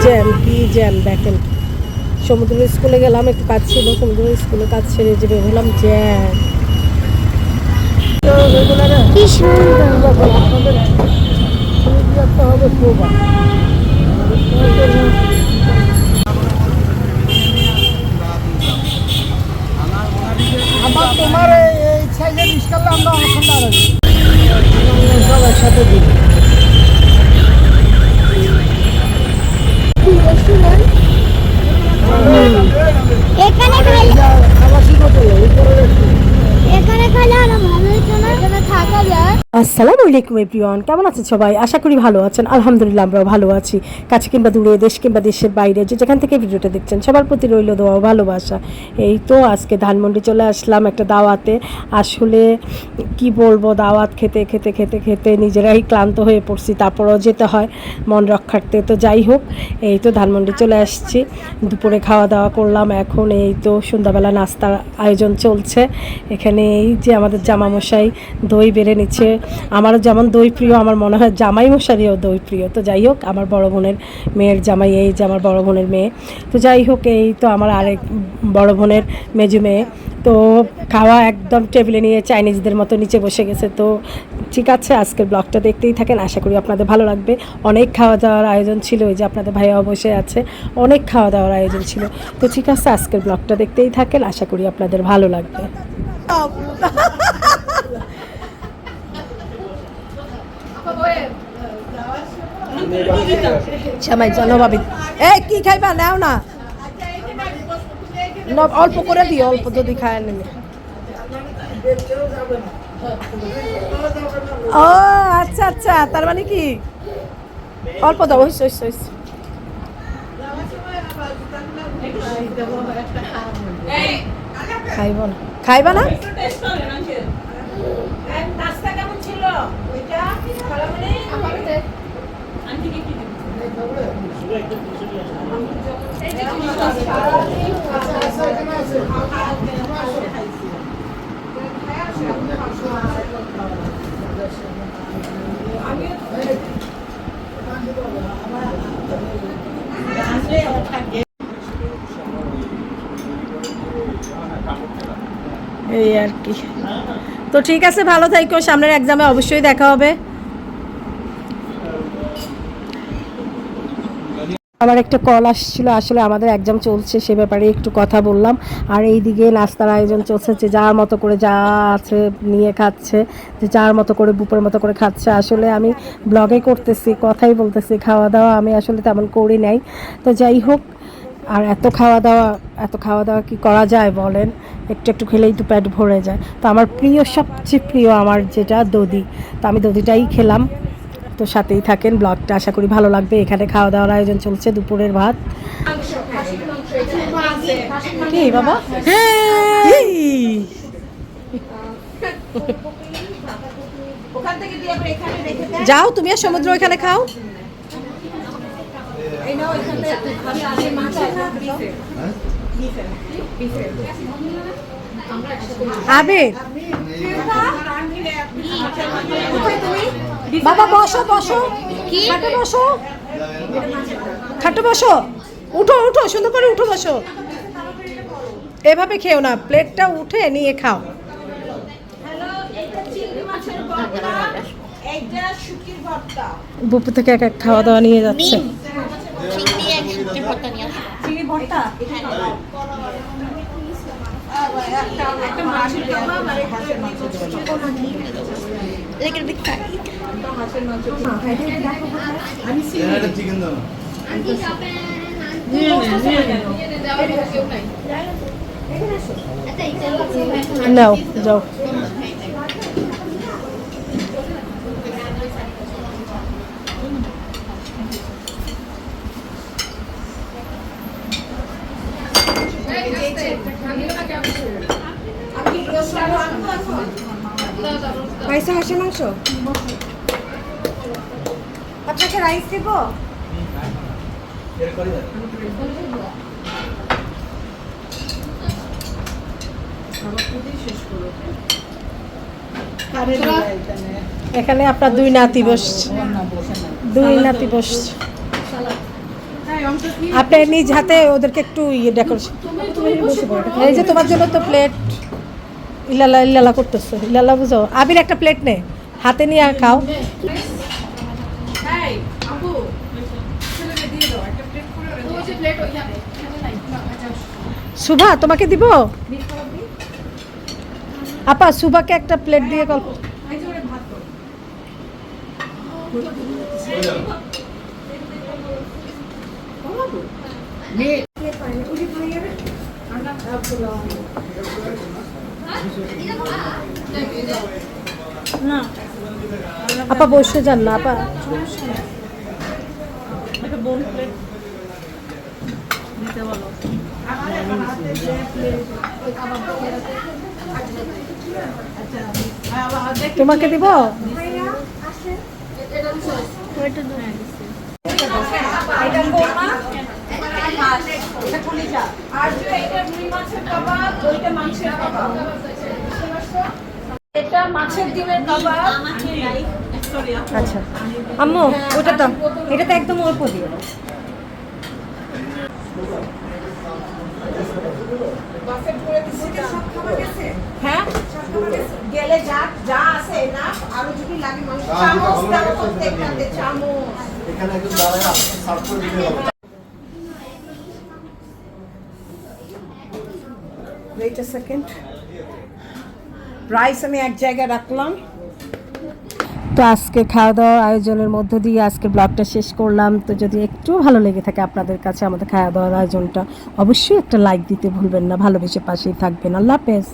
Jam, কি jam দেখেন। সমুদ্র স্কুলে গেলাম, একটু কাজ ছিল, সমুদ্র স্কুলে কাজ ছেড়ে যে বের হলাম, জ্যাম। কি সুন্দর। আবার তোমার এই সাইজে রিস্ক করলে আমরা অনেকক্ষণ দাঁড়াবো সব একসাথে দিই। এখানে খাবার শুরু করতে এখানে খালে আরো ভালো হতো না, এখানে থাকা যায়। আসসালামু আলাইকুম এভরিওয়ান, কেমন আছেন সবাই? আশা করি ভালো আছেন। আলহামদুলিল্লাহ আমরাও ভালো আছি। কাছে কিংবা দূরে, দেশ কিংবা দেশের বাইরে, যে যেখান থেকে ভিডিওটা দেখছেন সবার প্রতি রইল দোয়া ও ভালোবাসা। এই তো আজকে ধানমন্ডি চলে আসলাম একটা দাওয়াতে। আসলে কি বলবো, দাওয়াত খেতে খেতে খেতে খেতে নিজেরাই ক্লান্ত হয়ে পড়ছি, তারপরও যেতে হয় মন রক্ষার্থে। তো যাই হোক, এই তো ধানমন্ডি চলে আসছি, দুপুরে খাওয়া দাওয়া করলাম। এখন এই তো সন্ধ্যাবেলা নাস্তার আয়োজন চলছে। এখানে এই যে আমাদের জামামশাই দই বেড়ে নিচ্ছে। আমারও যেমন দই প্রিয়, আমার মনে হয় জামাই মশারিও দই প্রিয়। তো যাই হোক, আমার বড় বোনের মেয়ের জামাই, এই যে আমার বড় বোনের মেয়ে। তো যাই হোক, এই তো আমার আরেক বড় বোনের মেজু মেয়ে। তো খাওয়া একদম টেবিলে নিয়ে চাইনিজদের মতো নিচে বসে গেছে। তো ঠিক আছে, আজকের ব্লগটা দেখতেই থাকেন, আশা করি আপনাদের ভালো লাগবে। অনেক খাওয়া দাওয়ার আয়োজন ছিল, ওই যে আপনাদের ভাইয়াও বসে আছে, অনেক খাওয়া দাওয়ার আয়োজন ছিল। তো ঠিক আছে, আজকের ব্লগটা দেখতেই থাকেন, আশা করি আপনাদের ভালো লাগবে। জামাই জানো ভাবি, এই কি খাইবা? নাও না, অল্প করে দিও, অল্প যদি খায় নেবে। ও আচ্ছা আচ্ছা, তার মানে কি অল্প দাও? হইস হইস হইস। খাইব না, খাইবা না? এই আর কি। তো ঠিক আছে, ভালো থাকো, সামনের এক্সামে অবশ্যই দেখা হবে। আমার একটা কল আসছিল, আসলে আমাদের এক্সাম চলছে, সে ব্যাপারে একটু কথা বললাম। আর এইদিকে নাস্তার আয়োজন চলছে, যে যার মতো করে যা আছে নিয়ে খাচ্ছে, যে যার মতো করে বুপের মতো করে খাচ্ছে। আসলে আমি ব্লগে করতেছি, কথাই বলতেছি, খাওয়া দাওয়া আমি আসলে তেমন করি নাই। তো যাই হোক, আর এত খাওয়া দাওয়া কি করা যায় বলেন? একটু একটু খেলেই তো পেট ভরে যায়। তো আমার প্রিয়, সবচেয়ে প্রিয় আমার যেটা দধি, তো আমি দধিটাই খেলাম। তো সাথেই থাকেন, ব্লগটা আশা করি ভালো লাগবে। এখানে খাওয়া দাওয়ার আয়োজন চলছে, দুপুরের ভাত। কি বাবা? যাও তুমি আর সমুদ্র ওইখানে খাও। আবির বাবা বসো বসো, খাটে বসো, খাটে বসো, উঠো উঠো, সুন্দর করে উঠো, বসো। এভাবে খেও না, প্লেটটা উঠে নিয়ে খাও। বুপু থেকে এক এক খাওয়া দাওয়া নিয়ে যাচ্ছে। নাও যাও। পাইসা হাঁসের মাংস, আপনাকে রাইস দেব? এখানে আপনার দুই নাতি বসছে, দুই নাতি বসছে। আপনি নিজ হাতে ওদেরকে একটু ডেকোরেশন। এই যে তোমার জন্য তো প্লেট ইলালা ইলালা করতেছে, ইলালা বুঝো। আবির একটা প্লেট নে, হাতে নিয়ে আর খাও। সুভা তোমাকে দিব? আপা সুভাকে একটা প্লেট দিয়ে গল্প। আপা বসে যান না আপা। তোমাকে দিব? এটা মাছের ডিমের কাবাব। আচ্ছা আম্মু ওটা দাও, এটা তো একদম অল্প দিও। হ্যাঁ গেলে যা যা আছে না, আরো যদি লাগে মাংস চামচ দাও প্রত্যেকটাতে চামচ। এখানে একটু দাঁড়ায় সার্ভ করে দিতে হবে। ওয়েট আ সেকেন্ড, রাইস আমি এক জায়গায় রাখলাম। তো আজকে খাওয়া দাওয়ার আয়োজনের মধ্য দিয়ে আজকে ব্লগটা শেষ করলাম। তো যদি একটু ভালো লেগে থাকে আপনাদের কাছে আমাদের খাওয়া দাওয়ার আয়োজনটা, অবশ্যই একটা লাইক দিতে ভুলবেন না, ভালোবেসে পাশেই থাকবেন। আল্লাহ হাফেজ।